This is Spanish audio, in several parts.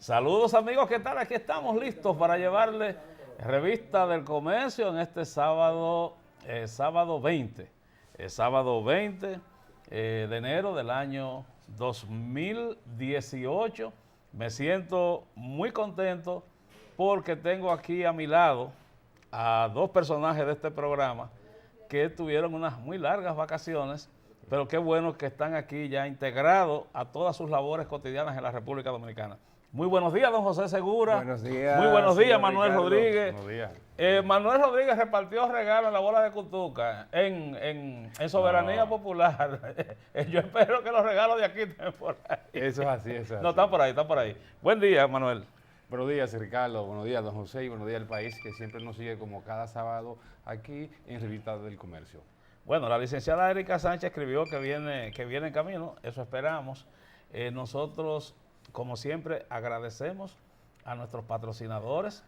Saludos amigos, ¿qué tal? Aquí estamos listos para llevarles Revista del Comercio en este sábado, sábado 20 de enero del año 2018. Me siento muy contento porque tengo aquí a mi lado a dos personajes de este programa que tuvieron unas muy largas vacaciones, pero qué bueno que están aquí ya integrados a todas sus labores cotidianas en la República Dominicana. Muy buenos días, don José Segura. Buenos días. Muy buenos días, Manuel Ricardo. Rodríguez. Buenos días. Manuel Rodríguez repartió regalos en la bola de Cutuca, en Soberanía Popular. Yo espero que los regalos de aquí estén por ahí. Eso es así, eso es así. No, están por ahí, están por ahí. Buen día, Manuel. Buenos días, Ricardo. Buenos días, don José. Y buenos días al país que siempre nos sigue como cada sábado aquí en Revista del Comercio. Bueno, la licenciada Erika Sánchez escribió que viene en camino, eso esperamos. Nosotros, como siempre, agradecemos a nuestros patrocinadores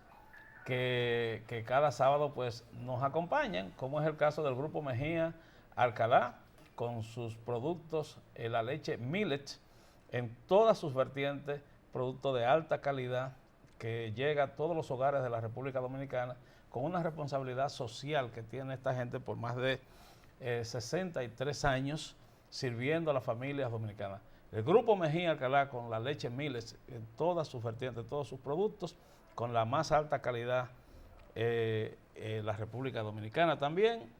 que cada sábado pues nos acompañan, como es el caso del Grupo Mejía Alcalá, con sus productos, la leche Millet, en todas sus vertientes, producto de alta calidad, que llega a todos los hogares de la República Dominicana, con una responsabilidad social que tiene esta gente por más de 63 años sirviendo a las familias dominicanas. El Grupo Mejía Alcalá con la leche Millet en todas sus vertientes, todos sus productos, con la más alta calidad la República Dominicana. También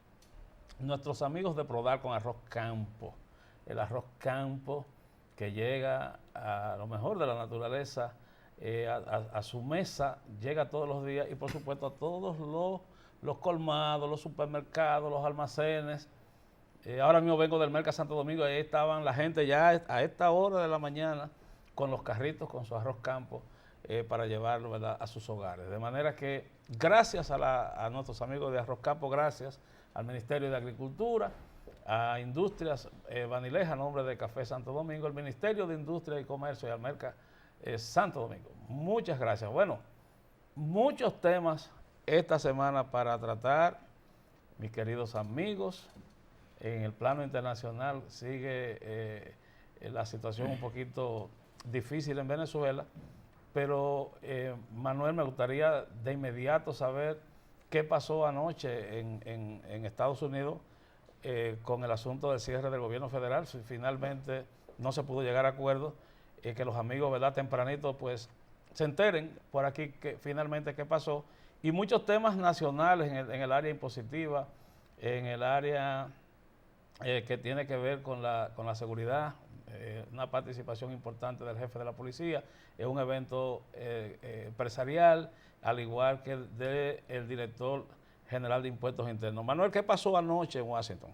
nuestros amigos de Prodal con arroz Campo, el arroz Campo que llega a lo mejor de la naturaleza, a su mesa, llega todos los días y por supuesto a todos los colmados, los supermercados, los almacenes. Ahora mismo vengo del Mercado Santo Domingo, ahí estaban la gente ya a esta hora de la mañana con los carritos, con su arroz Campo, para llevarlo, ¿verdad?, a sus hogares. De manera que gracias a nuestros amigos de Arroz Campo, gracias al Ministerio de Agricultura, a Industrias Banileja, a nombre de Café Santo Domingo, el Ministerio de Industria y Comercio y al Mercado Santo Domingo. Muchas gracias. Bueno, muchos temas esta semana para tratar, mis queridos amigos. En el plano internacional sigue la situación un poquito difícil en Venezuela, pero Manuel, me gustaría de inmediato saber qué pasó anoche en Estados Unidos con el asunto del cierre del gobierno federal. Si finalmente no se pudo llegar a acuerdo, que los amigos, ¿verdad?, tempranito, pues se enteren por aquí que finalmente qué pasó. Y muchos temas nacionales en el área impositiva, en el área que tiene que ver con la seguridad, una participación importante del jefe de la policía, es un evento empresarial, al igual que del director general de Impuestos Internos. Manuel, ¿qué pasó anoche en Washington?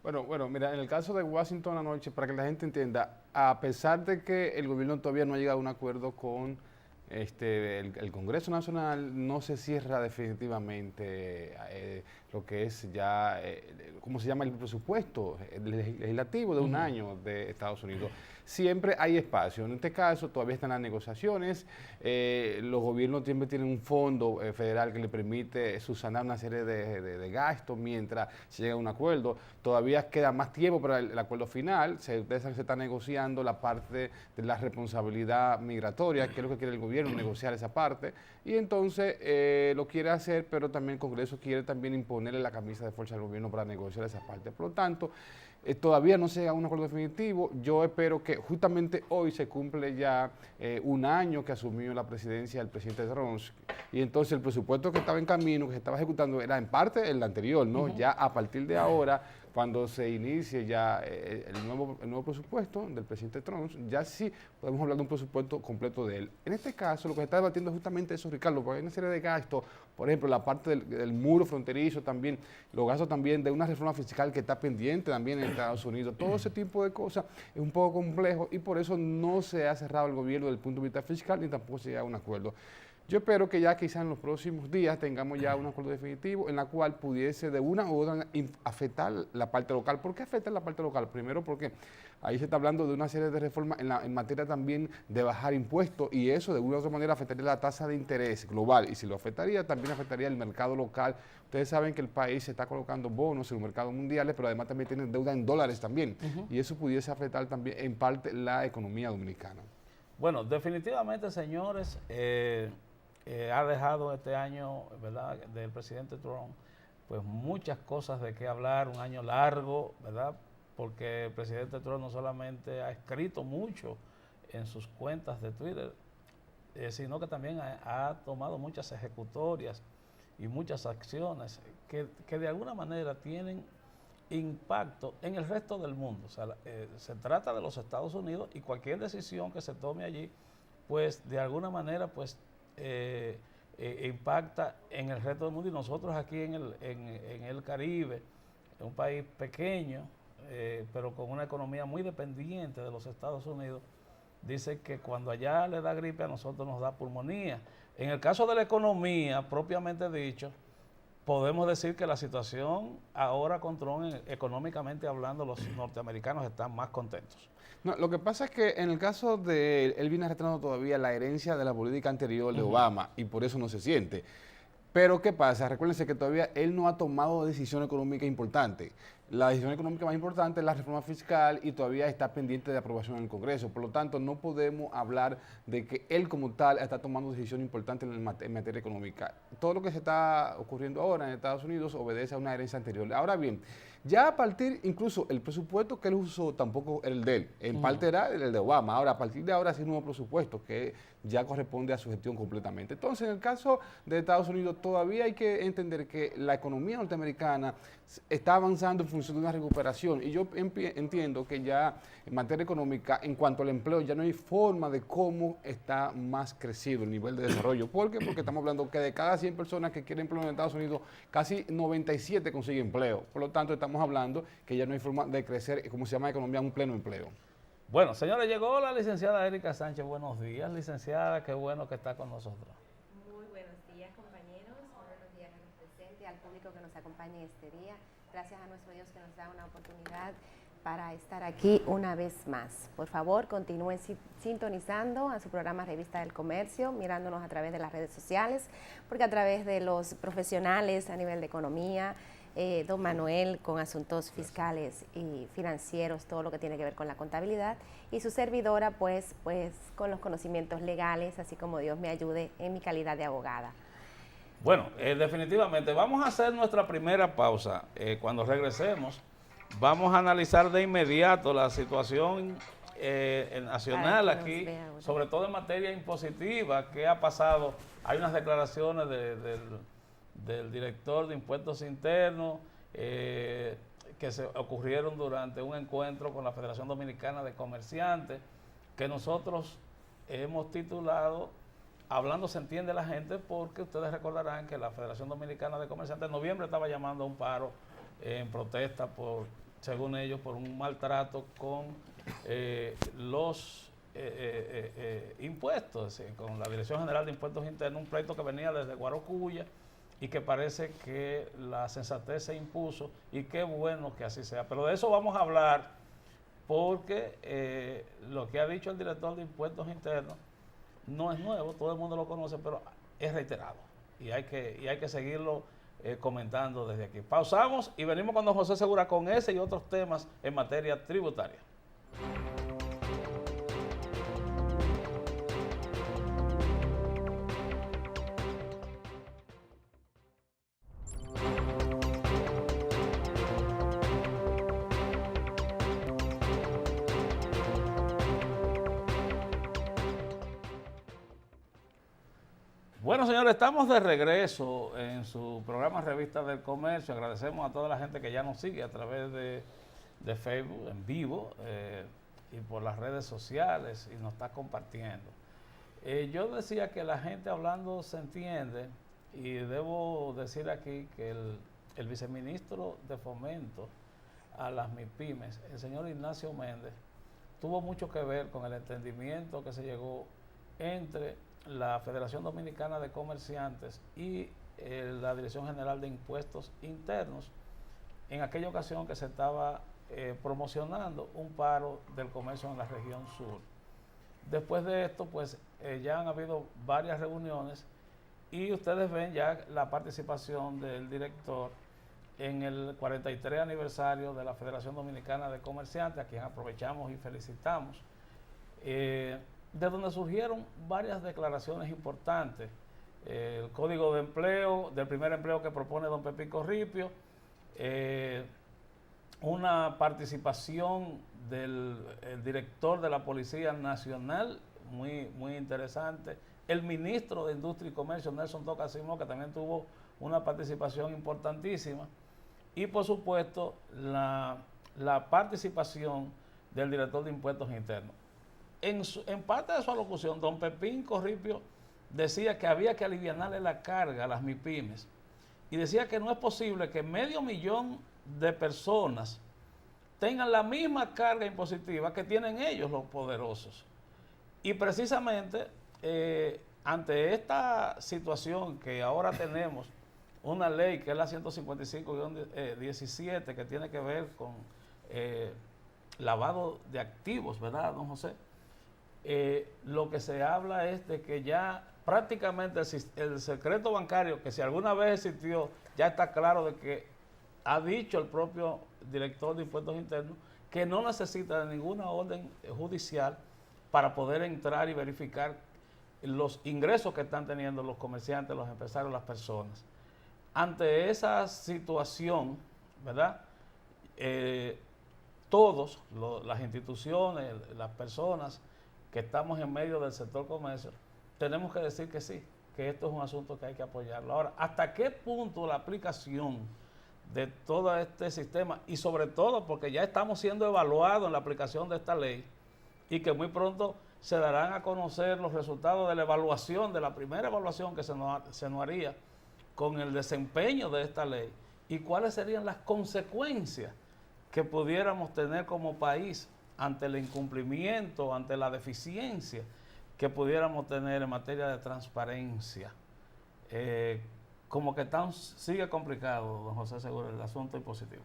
Bueno, mira, en el caso de Washington anoche, para que la gente entienda, a pesar de que el gobierno todavía no ha llegado a un acuerdo con el Congreso Nacional, no se cierra definitivamente lo que es ya, ¿cómo se llama?, el presupuesto legislativo de un año de Estados Unidos. Siempre hay espacio. En este caso todavía están las negociaciones. Los gobiernos siempre tienen un fondo federal que le permite subsanar una serie de gastos mientras se llega a un acuerdo. Todavía queda más tiempo para el acuerdo final. Se está negociando la parte de la responsabilidad migratoria, que es lo que quiere el gobierno, negociar esa parte. Y entonces lo quiere hacer, pero también el Congreso quiere también imponerle la camisa de fuerza al gobierno para negociar esa parte. Por lo tanto, todavía no se llega a un acuerdo definitivo. Yo espero que justamente hoy se cumple ya un año que asumió la presidencia del presidente Trump, y entonces el presupuesto que estaba en camino, que se estaba ejecutando, era en parte el anterior, ¿no? Ya a partir de ahora, cuando se inicie ya el nuevo presupuesto del presidente Trump, ya sí podemos hablar de un presupuesto completo de él. En este caso, lo que se está debatiendo es justamente eso, Ricardo, porque hay una serie de gastos, por ejemplo, la parte del muro fronterizo también, los gastos también de una reforma fiscal que está pendiente también en Estados Unidos. Todo ese tipo de cosas es un poco complejo y por eso no se ha cerrado el gobierno desde el punto de vista fiscal ni tampoco se llega a un acuerdo. Yo espero que ya quizás en los próximos días tengamos ya un acuerdo definitivo en la cual pudiese de una u otra afectar la parte local. ¿Por qué afecta la parte local? Primero porque ahí se está hablando de una serie de reformas en materia también de bajar impuestos y eso de una u otra manera afectaría la tasa de interés global y si lo afectaría también afectaría el mercado local. Ustedes saben que el país se está colocando bonos en los mercados mundiales, pero además también tiene deuda en dólares también y eso pudiese afectar también en parte la economía dominicana. Bueno, definitivamente, señores, ha dejado este año, ¿verdad?, del presidente Trump, pues muchas cosas de qué hablar, un año largo, ¿verdad?, porque el presidente Trump no solamente ha escrito mucho en sus cuentas de Twitter, sino que también ha tomado muchas ejecutorias y muchas acciones que de alguna manera tienen impacto en el resto del mundo. O sea, se trata de los Estados Unidos y cualquier decisión que se tome allí, pues de alguna manera pues impacta en el resto del mundo, y nosotros aquí en el Caribe, un país pequeño, pero con una economía muy dependiente de los Estados Unidos, dice que cuando allá le da gripe a nosotros nos da pulmonía. En el caso de la economía, propiamente dicho, podemos decir que la situación ahora con Trump, económicamente hablando, los norteamericanos están más contentos. No, lo que pasa es que en el caso de él viene arrastrando todavía la herencia de la política anterior de Obama y por eso no se siente. Pero ¿qué pasa? Recuérdense que todavía él no ha tomado decisión económica importante. La decisión económica más importante es la reforma fiscal y todavía está pendiente de aprobación en el Congreso. Por lo tanto, no podemos hablar de que él como tal está tomando decisión importante en materia económica. Todo lo que se está ocurriendo ahora en Estados Unidos obedece a una herencia anterior. Ahora bien, ya a partir, incluso el presupuesto que él usó tampoco era el de él. En parte era el de Obama. Ahora, a partir de ahora, sí, un nuevo presupuesto que ya corresponde a su gestión completamente. Entonces, en el caso de Estados Unidos, todavía hay que entender que la economía norteamericana está avanzando en función de una recuperación. Y yo entiendo que ya en materia económica, en cuanto al empleo, ya no hay forma de cómo está más crecido el nivel de desarrollo. ¿Por qué? Porque estamos hablando que de cada 100 personas que quieren empleo en Estados Unidos, casi 97 consiguen empleo. Por lo tanto, estamos hablando que ya no hay forma de crecer, como se llama economía, un pleno empleo. Bueno, señores, llegó la licenciada Erika Sánchez. Buenos días, licenciada, qué bueno que está con nosotros. Muy buenos días, compañeros. Muy buenos días a los presentes, al público que nos acompaña este día. Gracias a nuestro Dios que nos da una oportunidad para estar aquí una vez más. Por favor, continúen sintonizando a su programa Revista del Comercio, mirándonos a través de las redes sociales, porque a través de los profesionales a nivel de economía, don Manuel con asuntos fiscales y financieros, todo lo que tiene que ver con la contabilidad, y su servidora pues con los conocimientos legales, así como Dios me ayude en mi calidad de abogada. Bueno, definitivamente vamos a hacer nuestra primera pausa. Cuando regresemos vamos a analizar de inmediato la situación nacional aquí, sobre todo en materia impositiva. ¿Qué ha pasado? Hay unas declaraciones del director de Impuestos Internos que se ocurrieron durante un encuentro con la Federación Dominicana de Comerciantes, que nosotros hemos titulado Hablando se entiende la gente, porque ustedes recordarán que la Federación Dominicana de Comerciantes en noviembre estaba llamando a un paro en protesta según ellos, por un maltrato con los impuestos, con la Dirección General de Impuestos Internos, un pleito que venía desde Guarocuya y que parece que la sensatez se impuso, y qué bueno que así sea. Pero de eso vamos a hablar, porque lo que ha dicho el director de Impuestos Internos no es nuevo, todo el mundo lo conoce, pero es reiterado y hay que seguirlo comentando desde aquí. Pausamos y venimos con don José Segura con ese y otros temas en materia tributaria. Bueno, señores, estamos de regreso en su programa Revista del Comercio. Agradecemos a toda la gente que ya nos sigue a través de Facebook en vivo y por las redes sociales, y nos está compartiendo. Yo decía que la gente hablando se entiende, y debo decir aquí que el viceministro de Fomento a las MIPYMES, el señor Ignacio Méndez, tuvo mucho que ver con el entendimiento que se llegó entre la Federación Dominicana de Comerciantes y la Dirección General de Impuestos Internos en aquella ocasión que se estaba promocionando un paro del comercio en la región sur. Después de esto, pues ya han habido varias reuniones, y ustedes ven ya la participación del director en el 43 aniversario de la Federación Dominicana de Comerciantes, a quien aprovechamos y felicitamos. de donde surgieron varias declaraciones importantes. El código de empleo, del primer empleo que propone don Pepín Corripio, una participación del director de la Policía Nacional, muy interesante, el ministro de Industria y Comercio, Nelson Toca Simón, que también tuvo una participación importantísima, y por supuesto la participación del director de Impuestos Internos. En parte de su alocución, don Pepín Corripio decía que había que aliviarle la carga a las MIPYMES, y decía que no es posible que 500,000 de personas tengan la misma carga impositiva que tienen ellos, los poderosos. Y precisamente ante esta situación que ahora tenemos una ley que es la 155-17 que tiene que ver con lavado de activos, ¿verdad, don José? Lo que se habla es de que ya prácticamente el secreto bancario, que si alguna vez existió, ya está claro de que ha dicho el propio director de Impuestos Internos que no necesita de ninguna orden judicial para poder entrar y verificar los ingresos que están teniendo los comerciantes, los empresarios, las personas. Ante esa situación, ¿verdad? Todos, las instituciones, las personas que estamos en medio del sector comercio, tenemos que decir que sí, que esto es un asunto que hay que apoyarlo. Ahora, ¿hasta qué punto la aplicación de todo este sistema, y sobre todo porque ya estamos siendo evaluados en la aplicación de esta ley, y que muy pronto se darán a conocer los resultados de la evaluación, de la primera evaluación que se nos haría con el desempeño de esta ley, y cuáles serían las consecuencias que pudiéramos tener como país ante el incumplimiento, ante la deficiencia que pudiéramos tener en materia de transparencia? Como que sigue complicado, don José Seguro, el asunto impositivo.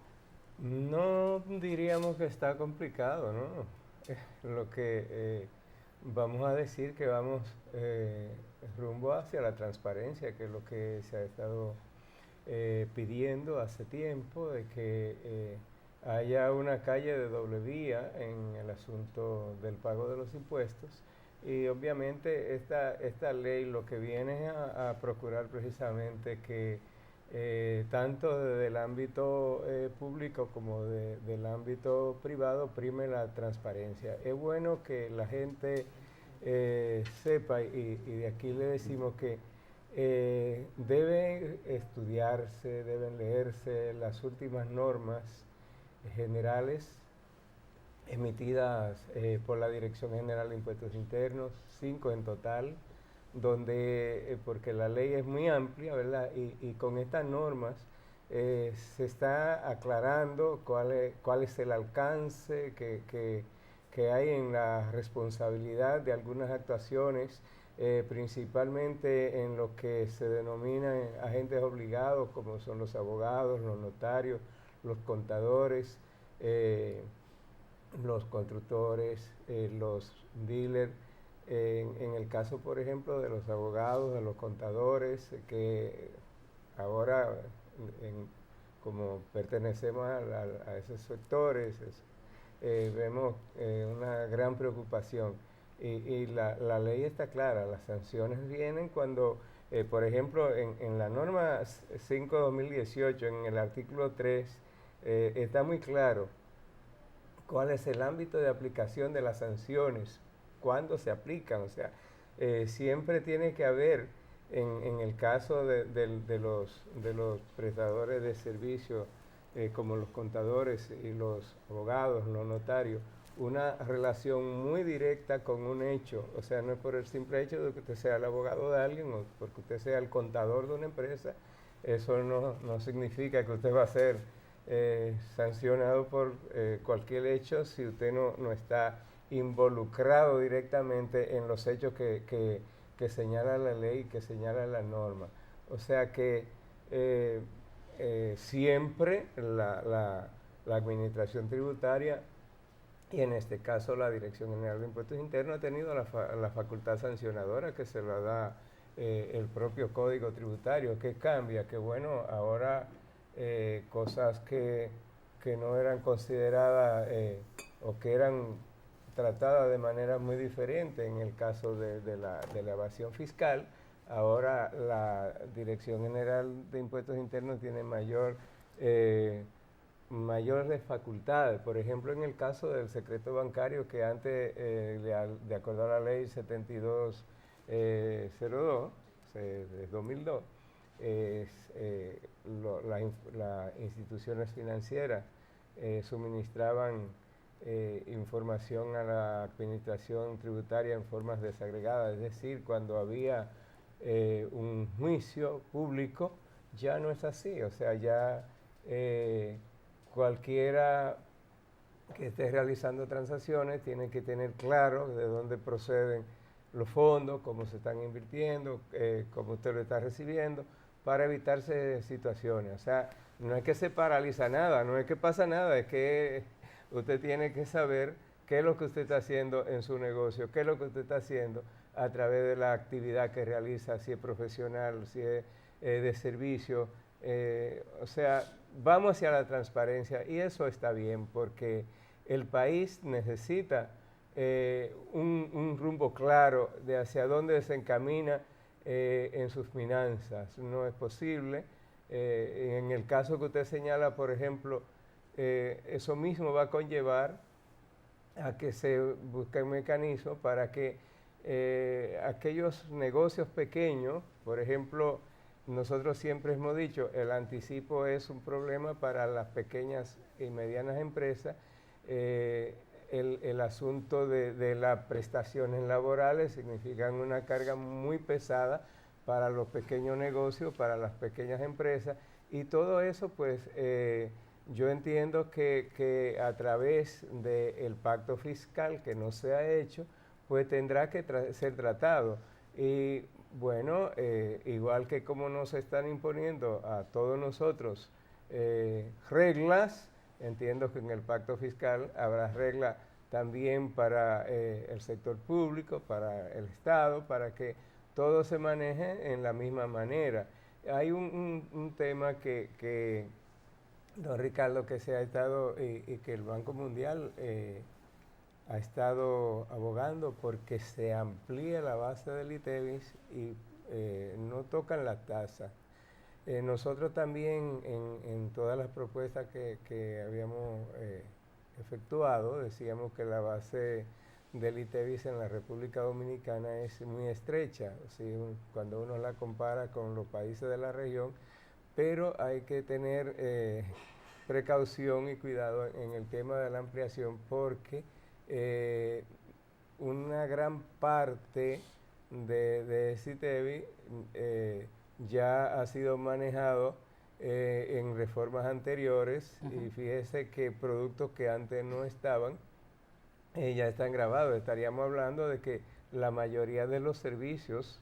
No diríamos que está complicado, ¿no? Lo que vamos a decir que vamos rumbo hacia la transparencia, que es lo que se ha estado pidiendo hace tiempo, de que haya una calle de doble vía en el asunto del pago de los impuestos. Y obviamente esta ley lo que viene es a procurar precisamente que tanto desde el ámbito público como del ámbito privado prime la transparencia. Es bueno que la gente sepa, y de aquí le decimos que deben estudiarse, deben leerse las últimas normas generales emitidas por la Dirección General de Impuestos Internos, 5 en total, donde, porque la ley es muy amplia, ¿verdad? Y con estas normas se está aclarando cuál es el alcance que hay en la responsabilidad de algunas actuaciones, principalmente en lo que se denominan agentes obligados, como son los abogados, los notarios, los contadores, los constructores, los dealers. En el caso, por ejemplo, de los abogados, de los contadores, que ahora, como pertenecemos a esos sectores, vemos una gran preocupación. Y la ley está clara, las sanciones vienen cuando, por ejemplo, en la norma 5/2018, en el artículo 3, está muy claro cuál es el ámbito de aplicación de las sanciones, cuándo se aplican. O sea, siempre tiene que haber, en el caso de los prestadores de servicios, como los contadores y los abogados, los notarios, una relación muy directa con un hecho. O sea, no es por el simple hecho de que usted sea el abogado de alguien o porque usted sea el contador de una empresa, eso no significa que usted va a ser sancionado por cualquier hecho si usted no está involucrado directamente en los hechos que señala la ley, que señala la norma. O sea que siempre la administración tributaria, y en este caso la Dirección General de Impuestos Internos, ha tenido la facultad sancionadora que se la da el propio Código Tributario. ¿Qué cambia? Que bueno, ahora cosas que no eran consideradas o que eran tratada de manera muy diferente en el caso de la evasión fiscal. Ahora la Dirección General de Impuestos Internos tiene mayores facultades. Por ejemplo, en el caso del secreto bancario, que antes, de acuerdo a la ley 7202 de 2002, las instituciones financieras suministraban información a la administración tributaria en formas desagregadas, es decir, cuando había un juicio público, ya no es así, o sea, ya cualquiera que esté realizando transacciones tiene que tener claro de dónde proceden los fondos, cómo se están invirtiendo, cómo usted lo está recibiendo, para evitarse situaciones. O sea, no es que se paraliza nada, no es que pasa nada, es que usted tiene que saber qué es lo que usted está haciendo en su negocio, qué es lo que usted está haciendo a través de la actividad que realiza, si es profesional, si es de servicio. O sea, vamos hacia la transparencia y eso está bien porque el país necesita un rumbo claro de hacia dónde se encamina en sus finanzas. No es posible. En el caso que usted señala, por ejemplo, eso mismo va a conllevar a que se busque un mecanismo para que aquellos negocios pequeños, por ejemplo, nosotros siempre hemos dicho, el anticipo es un problema para las pequeñas y medianas empresas. El asunto de las prestaciones laborales significan una carga muy pesada para los pequeños negocios, para las pequeñas empresas, y todo eso pues yo entiendo que a través del pacto fiscal que no se ha hecho, pues tendrá que ser tratado. Y bueno, igual que como nos están imponiendo a todos nosotros reglas, entiendo que en el pacto fiscal habrá reglas también para el sector público, para el Estado, para que todo se maneje en la misma manera. Hay un tema que don Ricardo, que se ha estado y que el Banco Mundial ha estado abogando porque se amplíe la base del ITEVIS y no tocan la tasa. Nosotros también en todas las propuestas que habíamos efectuado, decíamos que la base del ITEVIS en la República Dominicana es muy estrecha, ¿sí? Cuando uno la compara con los países de la región, pero hay que tener precaución y cuidado en el tema de la ampliación porque una gran parte de CITEVI ya ha sido manejado en reformas anteriores. Y fíjese que productos que antes no estaban ya están grabados. Estaríamos hablando de que la mayoría de los servicios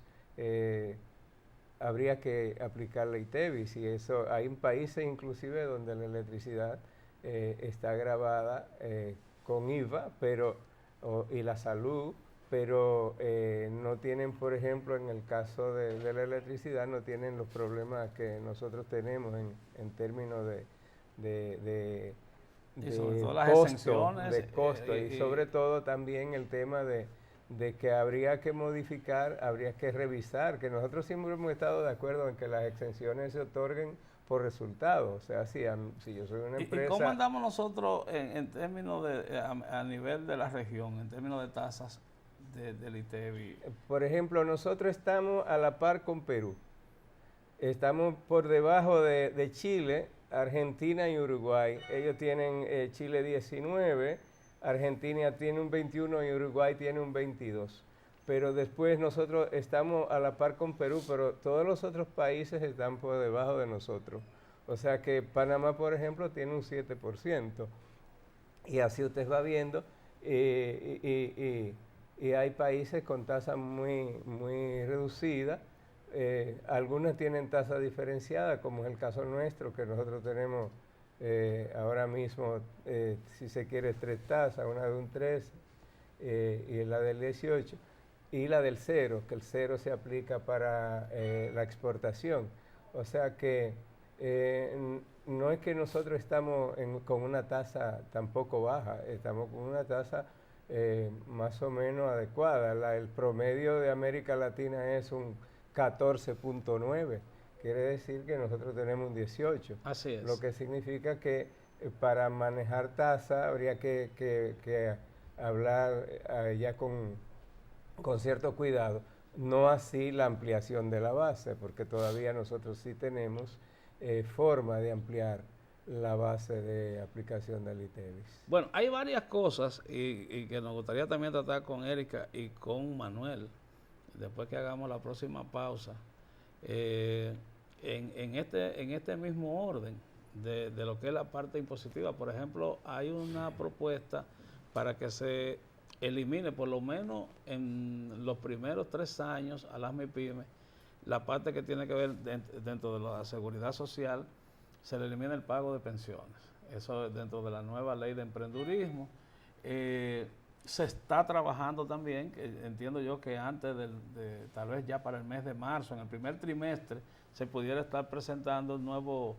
habría que aplicar la ITEVIS, y eso hay países inclusive donde la electricidad está grabada con IVA, y la salud, pero no tienen, por ejemplo, en el caso de la electricidad, no tienen los problemas que nosotros tenemos en términos de sobre todo las costo, exenciones, y sobre todo también el tema de que habría que modificar, habría que revisar, que nosotros siempre hemos estado de acuerdo en que las exenciones se otorguen por resultados. O sea, si yo soy una empresa... ¿Y cómo andamos nosotros en términos a nivel de la región, en términos de tasas del ITEVI? Por ejemplo, nosotros estamos a la par con Perú. Estamos por debajo de Chile, Argentina y Uruguay. Ellos tienen Chile 19, Argentina tiene un 21 y Uruguay tiene un 22. Pero después nosotros estamos a la par con Perú, pero todos los otros países están por debajo de nosotros. O sea que Panamá, por ejemplo, tiene un 7%. Y así usted va viendo, y hay países con tasas muy reducidas. Algunas tienen tasa diferenciada, como es el caso nuestro, que nosotros tenemos ahora mismo, si se quiere, 3 tasas, una de un 3 y la del 18, y la del 0, que el 0 se aplica para la exportación. O sea que no es que nosotros estamos con una tasa tampoco baja, estamos con una tasa más o menos adecuada. El promedio de América Latina es un 14.9, quiere decir que nosotros tenemos un 18. Así es. Lo que significa que para manejar tasa habría que hablar ya con cierto cuidado, no así la ampliación de la base, porque todavía nosotros sí tenemos forma de ampliar la base de aplicación del ITEVIS. Bueno, hay varias cosas y que nos gustaría también tratar con Erika y con Manuel, después que hagamos la próxima pausa, en este mismo orden de lo que es la parte impositiva. Por ejemplo, hay una propuesta para que se elimine, por lo menos en los primeros 3 años, a las MIPYME, la parte que tiene que ver dentro de la seguridad social, se le elimina el pago de pensiones. Eso es dentro de la nueva ley de emprendurismo. Se está trabajando también, que entiendo yo que antes tal vez ya para el mes de marzo, en el primer trimestre, se pudiera estar presentando el nuevo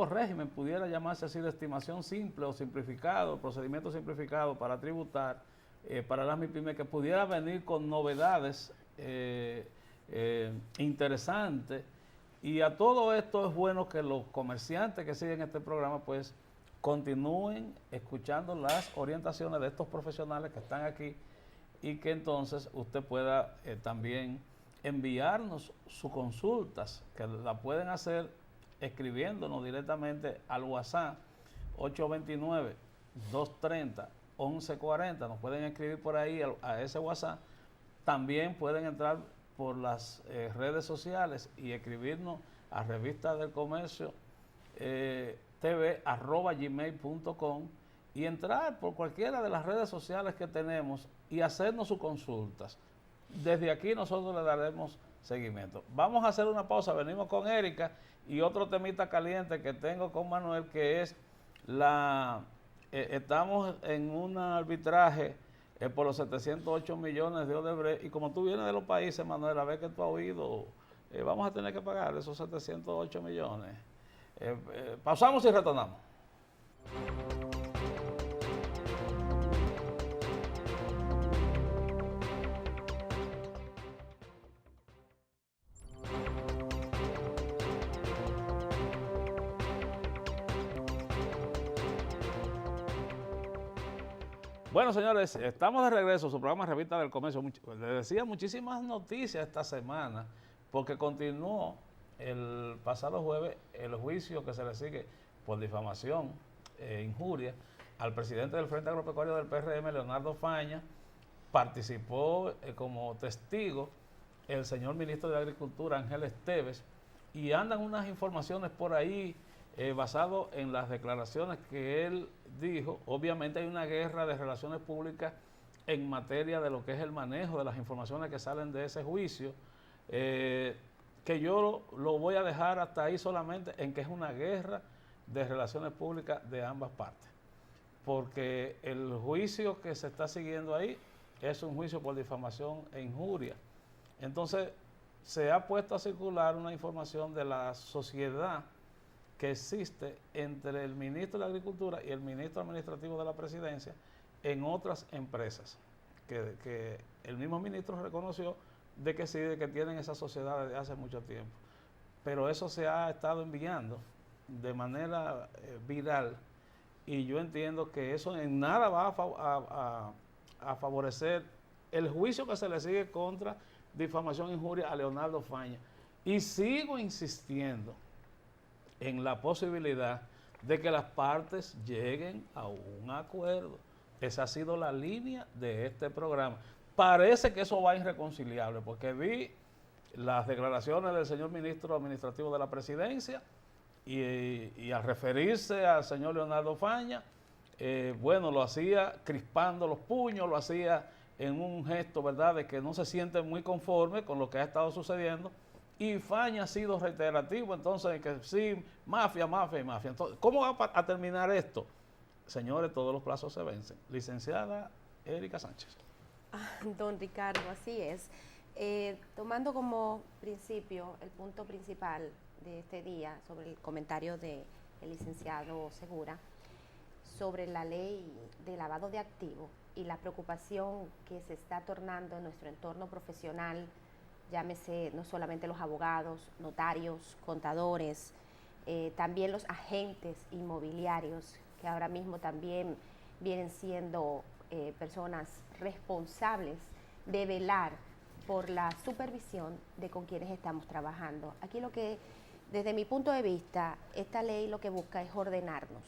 régimen, pudiera llamarse así, de estimación simple o simplificado, procedimiento simplificado para tributar, para las MIPYME, que pudiera venir con novedades interesantes. Y a todo esto es bueno que los comerciantes que siguen este programa pues continúen escuchando las orientaciones de estos profesionales que están aquí, y que entonces usted pueda también enviarnos sus consultas, que la pueden hacer escribiéndonos directamente al WhatsApp 829-230-1140. Nos pueden escribir por ahí a ese WhatsApp. También pueden entrar por las redes sociales y escribirnos a Revista del Comercio tv@gmail.com, y entrar por cualquiera de las redes sociales que tenemos y hacernos sus consultas. Desde aquí nosotros le daremos seguimiento. Vamos a hacer una pausa, venimos con Erika y otro temita caliente que tengo con Manuel, que es estamos en un arbitraje por los 708 millones de Odebrecht, y como tú vienes de los países, Manuel, a ver que tú has oído, vamos a tener que pagar esos 708 millones. Pausamos y retornamos. Bueno, señores, estamos de regreso a su programa Revista del Comercio. Les decía, muchísimas noticias esta semana, porque continuó el pasado jueves el juicio que se le sigue por difamación e injuria al presidente del Frente Agropecuario del PRM, Leonardo Faña. Participó como testigo el señor ministro de Agricultura, Ángel Esteves, y andan unas informaciones por ahí basado en las declaraciones que él dijo. Obviamente hay una guerra de relaciones públicas en materia de lo que es el manejo de las informaciones que salen de ese juicio, que yo lo voy a dejar hasta ahí solamente, en que es una guerra de relaciones públicas de ambas partes, porque el juicio que se está siguiendo ahí es un juicio por difamación e injuria. Entonces se ha puesto a circular una información de la sociedad que existe entre el ministro de Agricultura y el ministro administrativo de la Presidencia en otras empresas, que el mismo ministro reconoció de que sí, de que tienen esa sociedad desde hace mucho tiempo. Pero eso se ha estado enviando de manera viral, y yo entiendo que eso en nada va a favorecer el juicio que se le sigue contra difamación e injuria a Leonardo Faña. Y sigo insistiendo en la posibilidad de que las partes lleguen a un acuerdo. Esa ha sido la línea de este programa. Parece que eso va irreconciliable, porque vi las declaraciones del señor ministro administrativo de la Presidencia y al referirse al señor Leonardo Faña, bueno, lo hacía crispando los puños, lo hacía en un gesto, ¿verdad?, de que no se siente muy conforme con lo que ha estado sucediendo. Y Faña ha sido reiterativo, entonces, que sí, mafia, mafia y mafia. Entonces, ¿cómo va a terminar esto? Señores, todos los plazos se vencen. Licenciada Erika Sánchez. Don Ricardo, así es. Tomando como principio el punto principal de este día sobre el comentario del licenciado Segura sobre la ley de lavado de activos, y la preocupación que se está tornando en nuestro entorno profesional, llámese no solamente los abogados, notarios, contadores, también los agentes inmobiliarios, que ahora mismo también vienen siendo personas responsables de velar por la supervisión de con quienes estamos trabajando. Aquí lo que, desde mi punto de vista, esta ley lo que busca es ordenarnos.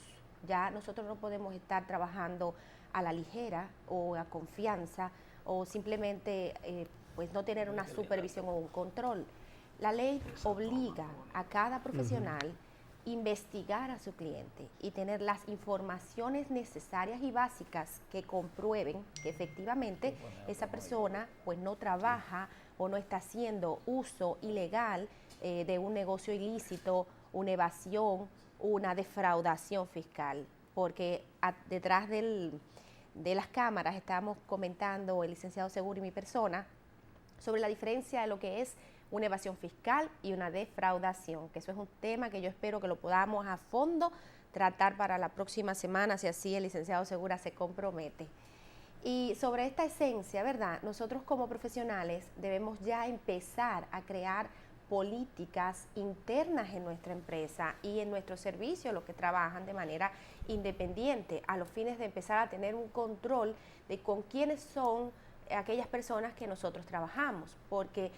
Ya nosotros no podemos estar trabajando a la ligera o a confianza o simplemente pues no tener una supervisión o un control. La ley obliga a cada profesional investigar a su cliente y tener las informaciones necesarias y básicas que comprueben que efectivamente esa persona pues no trabaja o no está haciendo uso ilegal de un negocio ilícito, una evasión, una defraudación fiscal, porque detrás de las cámaras estábamos comentando el licenciado Segura y mi persona sobre la diferencia de lo que es una evasión fiscal y una defraudación, que eso es un tema que yo espero que lo podamos a fondo tratar para la próxima semana, si así el licenciado Segura se compromete. Y sobre esta esencia, ¿verdad? Nosotros como profesionales debemos ya empezar a crear políticas internas en nuestra empresa y en nuestro servicio, los que trabajan de manera independiente, a los fines de empezar a tener un control de con quiénes son aquellas personas que nosotros trabajamos, porque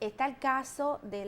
está el caso de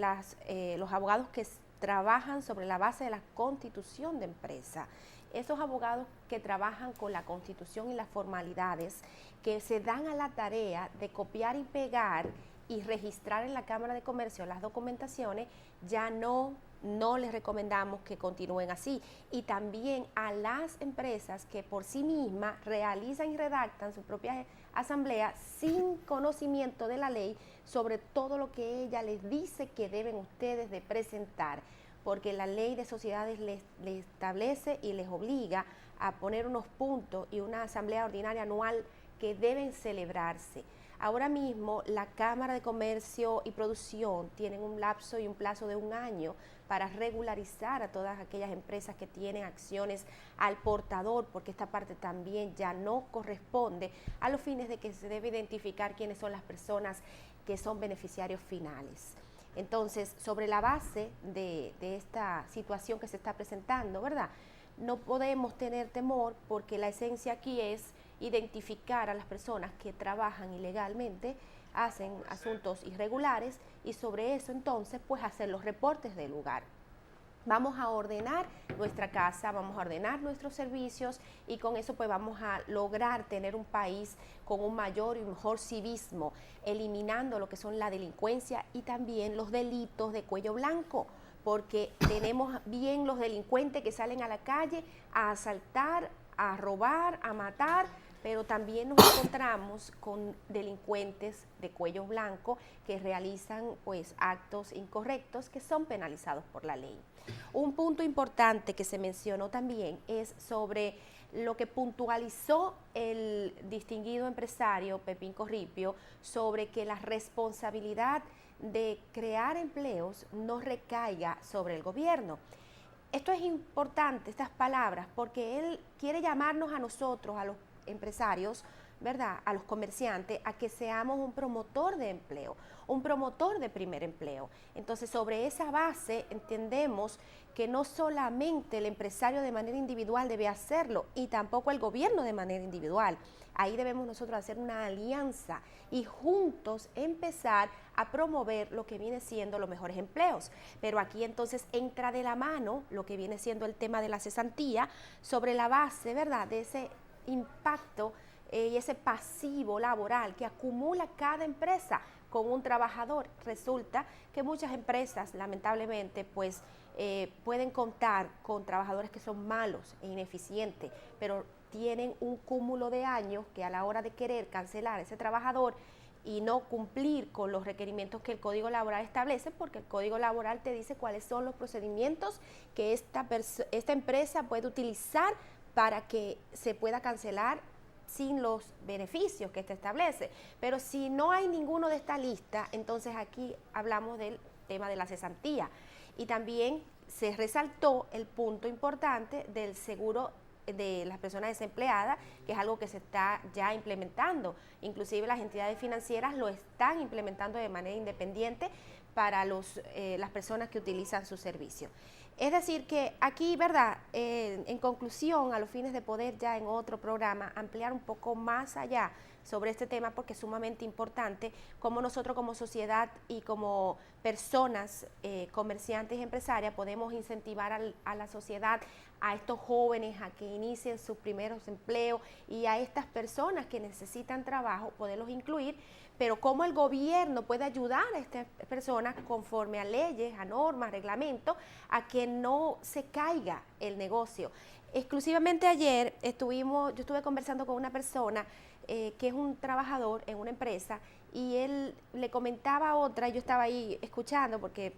los abogados que trabajan sobre la base de la constitución de empresa. Esos abogados que trabajan con la constitución y las formalidades, que se dan a la tarea de copiar y pegar y registrar en la Cámara de Comercio las documentaciones, ya no les recomendamos que continúen así. Y también a las empresas que por sí mismas realizan y redactan su propia asamblea sin conocimiento de la ley sobre todo lo que ella les dice que deben ustedes de presentar, porque la ley de sociedades les establece y les obliga a poner unos puntos y una asamblea ordinaria anual que deben celebrarse. Ahora mismo la Cámara de Comercio y Producción tienen un lapso y un plazo de 1 año para regularizar a todas aquellas empresas que tienen acciones al portador, porque esta parte también ya no corresponde a los fines de que se debe identificar quiénes son las personas que son beneficiarios finales. Entonces, sobre la base de esta situación que se está presentando, ¿verdad? No podemos tener temor porque la esencia aquí es identificar a las personas que trabajan ilegalmente, hacen asuntos irregulares y sobre eso entonces pues hacer los reportes del lugar. Vamos a ordenar nuestra casa, vamos a ordenar nuestros servicios y con eso pues vamos a lograr tener un país con un mayor y mejor civismo, eliminando lo que son la delincuencia y también los delitos de cuello blanco, porque tenemos bien los delincuentes que salen a la calle a asaltar, a robar, a matar, pero también nos encontramos con delincuentes de cuello blanco que realizan pues actos incorrectos que son penalizados por la ley. Un punto importante que se mencionó también es sobre lo que puntualizó el distinguido empresario Pepín Corripio sobre que la responsabilidad de crear empleos no recaiga sobre el gobierno. Esto es importante, estas palabras, porque él quiere llamarnos a nosotros, a los empresarios, ¿verdad?, a los comerciantes, a que seamos un promotor de empleo, un promotor de primer empleo. Entonces, sobre esa base entendemos que no solamente el empresario de manera individual debe hacerlo y tampoco el gobierno de manera individual. Ahí debemos nosotros hacer una alianza y juntos empezar a promover lo que viene siendo los mejores empleos. Pero aquí entonces entra de la mano lo que viene siendo el tema de la cesantía sobre la base, ¿verdad?, de ese impacto y ese pasivo laboral que acumula cada empresa con un trabajador. Resulta que muchas empresas, lamentablemente, pues pueden contar con trabajadores que son malos e ineficientes, pero tienen un cúmulo de años que a la hora de querer cancelar a ese trabajador y no cumplir con los requerimientos que el Código Laboral establece, porque el Código Laboral te dice cuáles son los procedimientos que esta empresa puede utilizar para que se pueda cancelar sin los beneficios que establece. Pero si no hay ninguno de esta lista, entonces aquí hablamos del tema de la cesantía. Y también se resaltó el punto importante del seguro de las personas desempleadas, que es algo que se está ya implementando. Inclusive las entidades financieras lo están implementando de manera independiente para las personas que utilizan su servicio. Es decir, que aquí, ¿verdad? En conclusión, a los fines de poder ya en otro programa ampliar un poco más allá sobre este tema, porque es sumamente importante cómo nosotros como sociedad y como personas, comerciantes y empresarias, podemos incentivar a la sociedad, a estos jóvenes a que inicien sus primeros empleos y a estas personas que necesitan trabajo, poderlos incluir, pero cómo el gobierno puede ayudar a estas personas conforme a leyes, a normas, reglamentos, a que no se caiga el negocio. Exclusivamente ayer yo estuve conversando con una persona que es un trabajador en una empresa y él le comentaba a otra, yo estaba ahí escuchando porque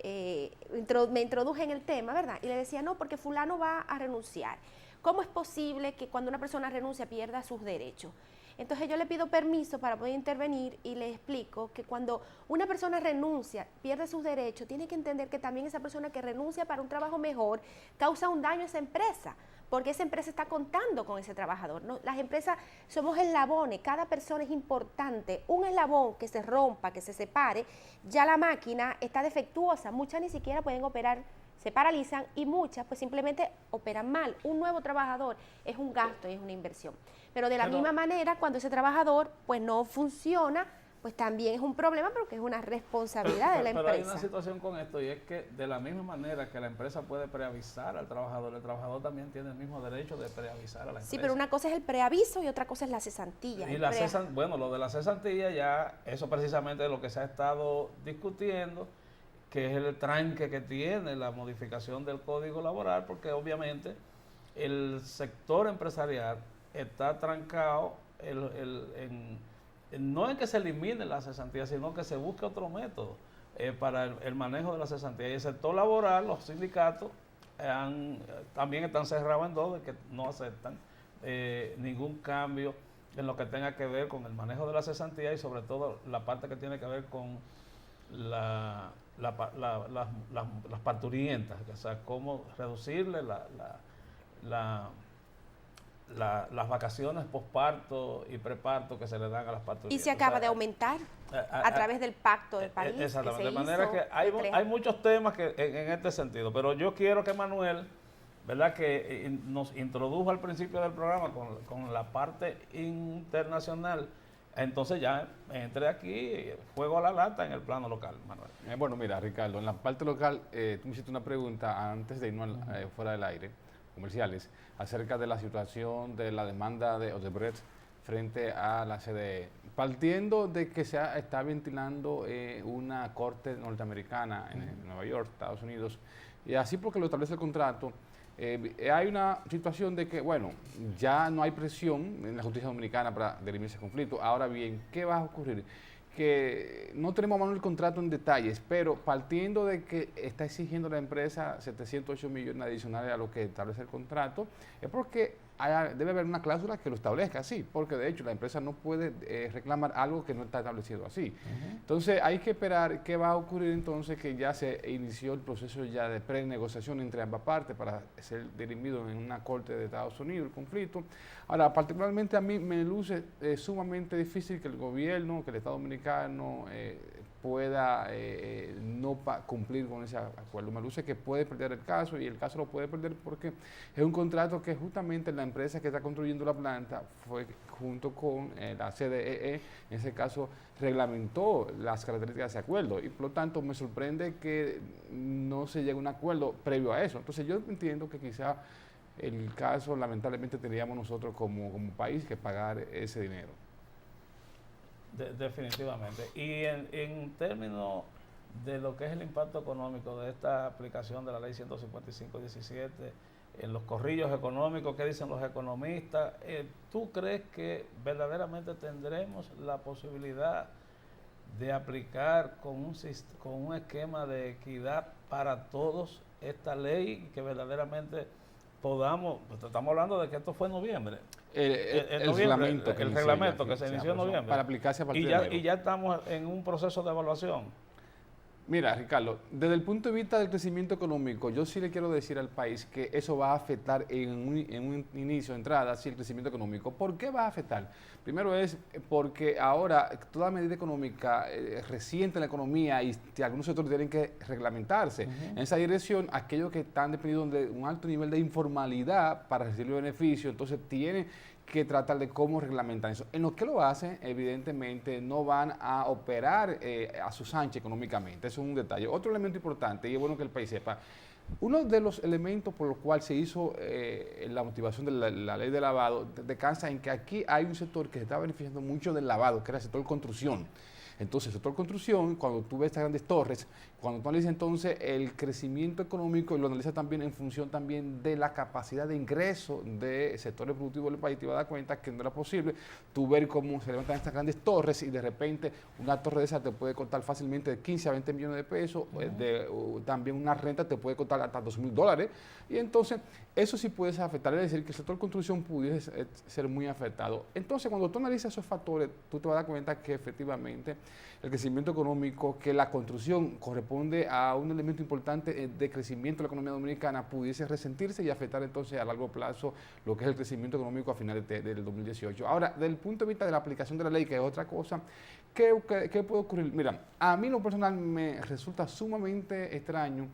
me introduje en el tema, ¿verdad? Y le decía, no, porque fulano va a renunciar. ¿Cómo es posible que cuando una persona renuncia pierda sus derechos? Entonces yo le pido permiso para poder intervenir y le explico que cuando una persona renuncia, pierde sus derechos, tiene que entender que también esa persona que renuncia para un trabajo mejor causa un daño a esa empresa, porque esa empresa está contando con ese trabajador, ¿no? Las empresas somos eslabones, cada persona es importante. Un eslabón que se rompa, que se separe, ya la máquina está defectuosa, muchas ni siquiera pueden operar, se paralizan y muchas pues simplemente operan mal. Un nuevo trabajador es un gasto y es una inversión. Pero de la misma manera, cuando ese trabajador pues no funciona, pues también es un problema porque es una responsabilidad de la empresa. Pero hay una situación con esto y es que de la misma manera que la empresa puede preavisar al trabajador, el trabajador también tiene el mismo derecho de preavisar a la empresa. Sí, pero una cosa es el preaviso y otra cosa es la cesantía. Y bueno, lo de la cesantía ya, eso precisamente es lo que se ha estado discutiendo, que es el tranque que tiene la modificación del Código Laboral, porque obviamente el sector empresarial está trancado no en que se elimine la cesantía, sino que se busque otro método para el manejo de la cesantía. Y el sector laboral, los sindicatos, también están cerrados en dos, de que no aceptan ningún cambio en lo que tenga que ver con el manejo de la cesantía y sobre todo la parte que tiene que ver con las parturientas, o sea, cómo reducirle las vacaciones posparto y preparto que se le dan a las parturientas. Y se acaba de aumentar a través del pacto del país. Exactamente, de manera que hay muchos temas que en este sentido, pero yo quiero que Manuel, ¿verdad?, que nos introdujo al principio del programa con la parte internacional. Entonces ya entré aquí, fuego a la lata en el plano local, Manuel. Bueno, mira, Ricardo, en la parte local, tú me hiciste una pregunta antes de irnos fuera del aire, comerciales, acerca de la situación de la demanda de Odebrecht frente a la CDE. Partiendo de que se está ventilando una corte norteamericana en Nueva York, Estados Unidos, y así porque lo establece el contrato, hay una situación de que, bueno, ya no hay presión en la justicia dominicana para dirimir ese conflicto. Ahora bien, ¿qué va a ocurrir? Que no tenemos a mano el contrato en detalles, pero partiendo de que está exigiendo la empresa 708 millones adicionales a lo que establece el contrato, es porque debe haber una cláusula que lo establezca así, porque de hecho la empresa no puede reclamar algo que no está establecido así. Entonces hay que esperar qué va a ocurrir entonces, que ya se inició el proceso ya de prenegociación entre ambas partes para ser dirimido en una corte de Estados Unidos el conflicto. Ahora, particularmente a mí me luce sumamente difícil que el gobierno, que el Estado Dominicano pueda no cumplir con ese acuerdo. Me luce que puede perder el caso, y el caso lo puede perder porque es un contrato que justamente la empresa que está construyendo la planta fue junto con la CDE, en ese caso reglamentó las características de ese acuerdo, y por lo tanto me sorprende que no se llegue a un acuerdo previo a eso. Entonces yo entiendo que quizá el caso lamentablemente tendríamos nosotros como país que pagar ese dinero. Definitivamente. Y en términos de lo que es el impacto económico de esta aplicación de la ley 155-17, en los corrillos económicos, ¿qué dicen los economistas? ¿Tú crees que verdaderamente tendremos la posibilidad de aplicar con un esquema de equidad para todos esta ley, y que verdaderamente podamos? Estamos hablando de que esto fue en noviembre. El reglamento que se inició en noviembre. Para aplicarse a partir de enero. Y ya estamos en un proceso de evaluación. Mira, Ricardo, desde el punto de vista del crecimiento económico, yo sí le quiero decir al país que eso va a afectar en un inicio, entrada, sí, el crecimiento económico. ¿Por qué va a afectar? Primero es porque ahora toda medida económica reciente en la economía y algunos sectores tienen que reglamentarse. En esa dirección, aquellos que están dependiendo de un alto nivel de informalidad para recibir beneficios, entonces tienen que tratar de cómo reglamentar eso. En lo que lo hacen, evidentemente, no van a operar a sus anchas económicamente. Eso es un detalle. Otro elemento importante, y es bueno que el país sepa, uno de los elementos por los cuales se hizo la motivación de la ley de lavado descansa en que aquí hay un sector que se está beneficiando mucho del lavado, que era el sector construcción. Entonces, el sector construcción, cuando tú ves estas grandes torres, cuando tú analizas entonces el crecimiento económico y lo analizas también en función también de la capacidad de ingreso de sectores productivos del país, te vas a dar cuenta que no era posible tú ver cómo se levantan estas grandes torres y de repente una torre de esas te puede costar fácilmente de 15 a 20 millones de pesos, también una renta te puede costar hasta $2,000, y entonces eso sí puede afectar, es decir, que el sector construcción pudiese ser muy afectado. Entonces, cuando tú analizas esos factores, tú te vas a dar cuenta que efectivamente el crecimiento económico, que la construcción corresponde a un elemento importante de crecimiento de la economía dominicana, pudiese resentirse y afectar entonces a largo plazo lo que es el crecimiento económico a finales del 2018. Ahora, desde el punto de vista de la aplicación de la ley, que es otra cosa, ¿qué puede ocurrir? Mira, a mí en lo personal me resulta sumamente extraño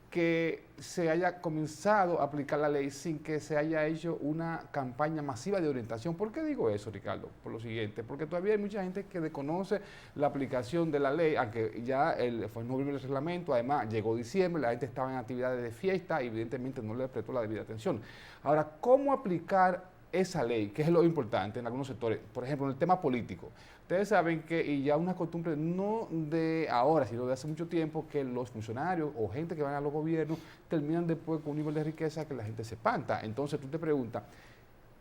que se haya comenzado a aplicar la ley sin que se haya hecho una campaña masiva de orientación. ¿Por qué digo eso, Ricardo? Por lo siguiente, porque todavía hay mucha gente que desconoce la aplicación de la ley, aunque ya fue en noviembre el reglamento, además llegó diciembre, la gente estaba en actividades de fiesta y evidentemente no le prestó la debida atención. Ahora, ¿cómo aplicar esa ley? Que es lo importante en algunos sectores, por ejemplo, en el tema político. Ustedes saben que, y ya una costumbre no de ahora, sino de hace mucho tiempo, que los funcionarios o gente que van a los gobiernos terminan después con un nivel de riqueza que la gente se espanta. Entonces tú te preguntas,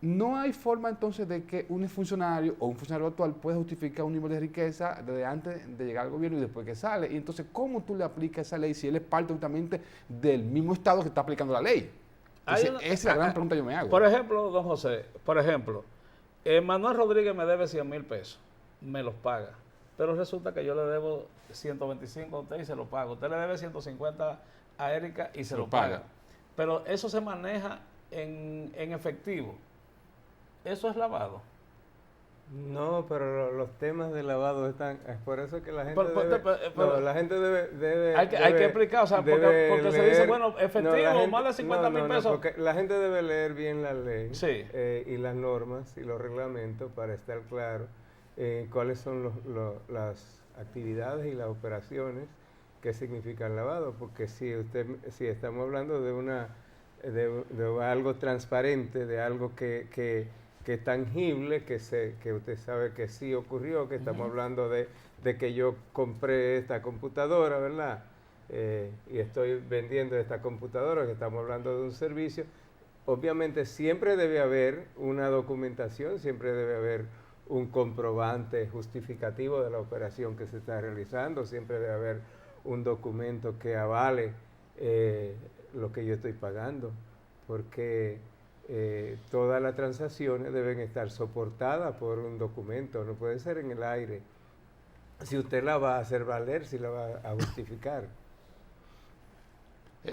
¿no hay forma entonces de que un funcionario o un funcionario actual pueda justificar un nivel de riqueza desde antes de llegar al gobierno y después que sale? Y entonces, ¿cómo tú le aplicas esa ley si él es parte justamente del mismo Estado que está aplicando la ley? Entonces, esa es la gran pregunta que yo me hago. Por ejemplo, don José, Manuel Rodríguez me debe 100,000 pesos, me los paga, pero resulta que yo le debo 125 a usted y se lo pago. Usted le debe 150 a Erika y se lo paga. Pero eso se maneja en efectivo. ¿Eso es lavado? No, pero los temas de lavado están... Es por eso que la gente la gente debe hay que explicar, o sea, porque se dice, bueno, efectivo, más de 50,000 pesos. Porque la gente debe leer bien la ley, sí, y las normas y los reglamentos para estar claro cuáles son las actividades y las operaciones que significan lavado. Porque si estamos hablando de algo transparente, de algo que es tangible, que usted sabe que sí ocurrió, que estamos hablando de que yo compré esta computadora, ¿verdad? Y estoy vendiendo esta computadora, que estamos hablando de un servicio. Obviamente siempre debe haber una documentación, siempre debe haber un comprobante justificativo de la operación que se está realizando, siempre debe haber un documento que avale lo que yo estoy pagando, porque todas las transacciones deben estar soportadas por un documento, no puede ser en el aire. Si usted la va a hacer valer, si la va a justificar.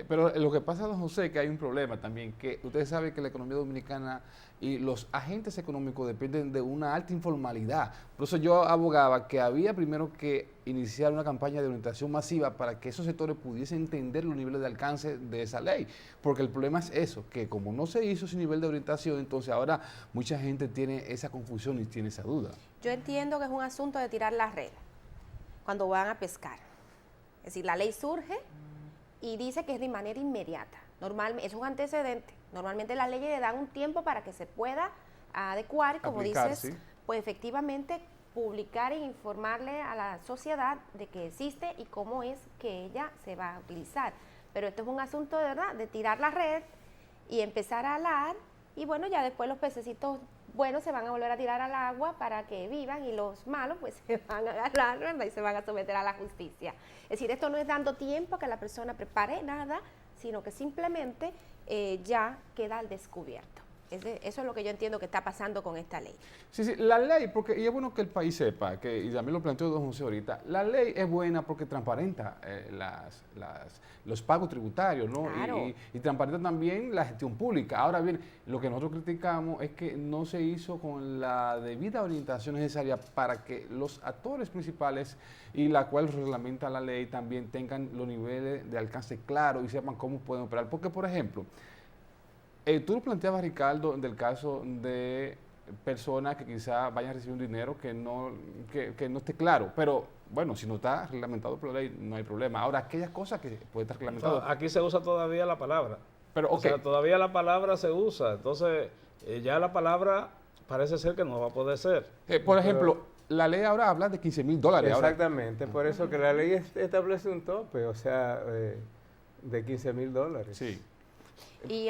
Pero lo que pasa, don José, que hay un problema también, que ustedes saben que la economía dominicana y los agentes económicos dependen de una alta informalidad. Por eso yo abogaba que había primero que iniciar una campaña de orientación masiva para que esos sectores pudiesen entender los niveles de alcance de esa ley. Porque el problema es eso, que como no se hizo ese nivel de orientación, entonces ahora mucha gente tiene esa confusión y tiene esa duda. Yo entiendo que es un asunto de tirar la red cuando van a pescar. Es decir, la ley surge y dice que es de manera inmediata. Normalmente, es un antecedente. Normalmente las leyes le dan un tiempo para que se pueda adecuar, como aplicar, dices, sí, pues efectivamente publicar e informarle a la sociedad de que existe y cómo es que ella se va a utilizar. Pero esto es un asunto de verdad, de tirar la red y empezar a alar, y bueno, ya después los pececitos buenos se van a volver a tirar al agua para que vivan, y los malos pues se van a agarrar, ¿verdad? Y se van a someter a la justicia. Es decir, esto no es dando tiempo a que la persona prepare nada, sino que simplemente ya queda al descubierto. Eso es lo que yo entiendo que está pasando con esta ley. Sí, sí, la ley, porque y es bueno que el país sepa, y también lo planteó don José ahorita, la ley es buena porque transparenta los pagos tributarios, ¿no? Claro. Y transparenta también la gestión pública. Ahora bien, lo que nosotros criticamos es que no se hizo con la debida orientación necesaria para que los actores principales y la cual reglamenta la ley también tengan los niveles de alcance claros y sepan cómo pueden operar. Porque, por ejemplo, tú lo planteabas, Ricardo, del caso de personas que quizá vayan a recibir un dinero que no esté claro, pero bueno, si no está reglamentado por la ley, no hay problema. Ahora, aquellas cosas que puede estar reglamentado. Aquí se usa todavía la palabra. Pero, O sea, todavía la palabra se usa. Entonces, ya la palabra parece ser que no va a poder ser. Por ejemplo, la ley ahora habla de $15,000. Exactamente, por eso que la ley establece un tope, o sea, de $15,000. Sí. Y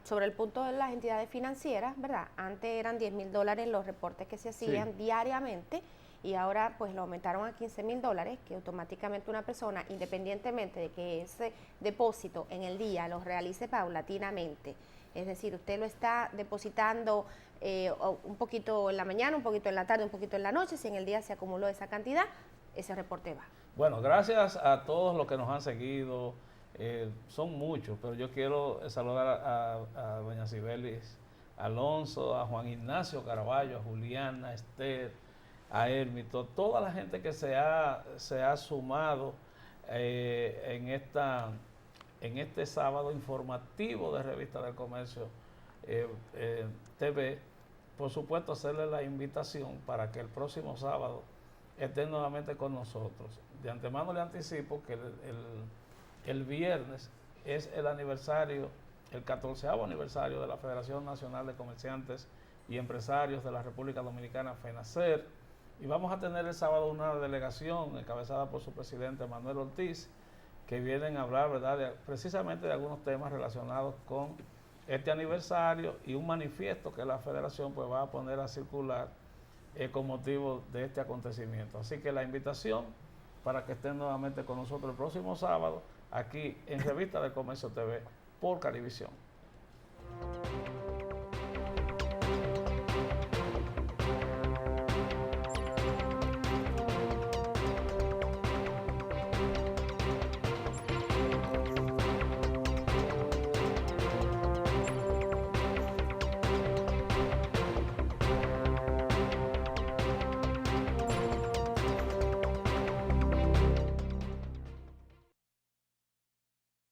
sobre el punto de las entidades financieras, ¿verdad? Antes eran $10,000 los reportes que se hacían diariamente y ahora pues lo aumentaron a $15,000, que automáticamente una persona, independientemente de que ese depósito en el día lo realice paulatinamente, es decir, usted lo está depositando un poquito en la mañana, un poquito en la tarde, un poquito en la noche, si en el día se acumuló esa cantidad, ese reporte va. Bueno, gracias a todos los que nos han seguido. Son muchos, pero yo quiero saludar a doña Cibelis Alonso, a Juan Ignacio Caraballo, a Juliana, a Esther, a Hermito, toda la gente que se ha sumado en este sábado informativo de Revista del Comercio TV. Por supuesto, hacerle la invitación para que el próximo sábado estén nuevamente con nosotros. De antemano le anticipo que el viernes es el aniversario, el 14º aniversario de la Federación Nacional de Comerciantes y Empresarios de la República Dominicana, FENACER, y vamos a tener el sábado una delegación encabezada por su presidente Manuel Ortiz, que vienen a hablar, ¿verdad?, precisamente de algunos temas relacionados con este aniversario y un manifiesto que la Federación pues va a poner a circular con motivo de este acontecimiento. Así que la invitación para que estén nuevamente con nosotros el próximo sábado, aquí en Revista del Comercio TV por Carivisión.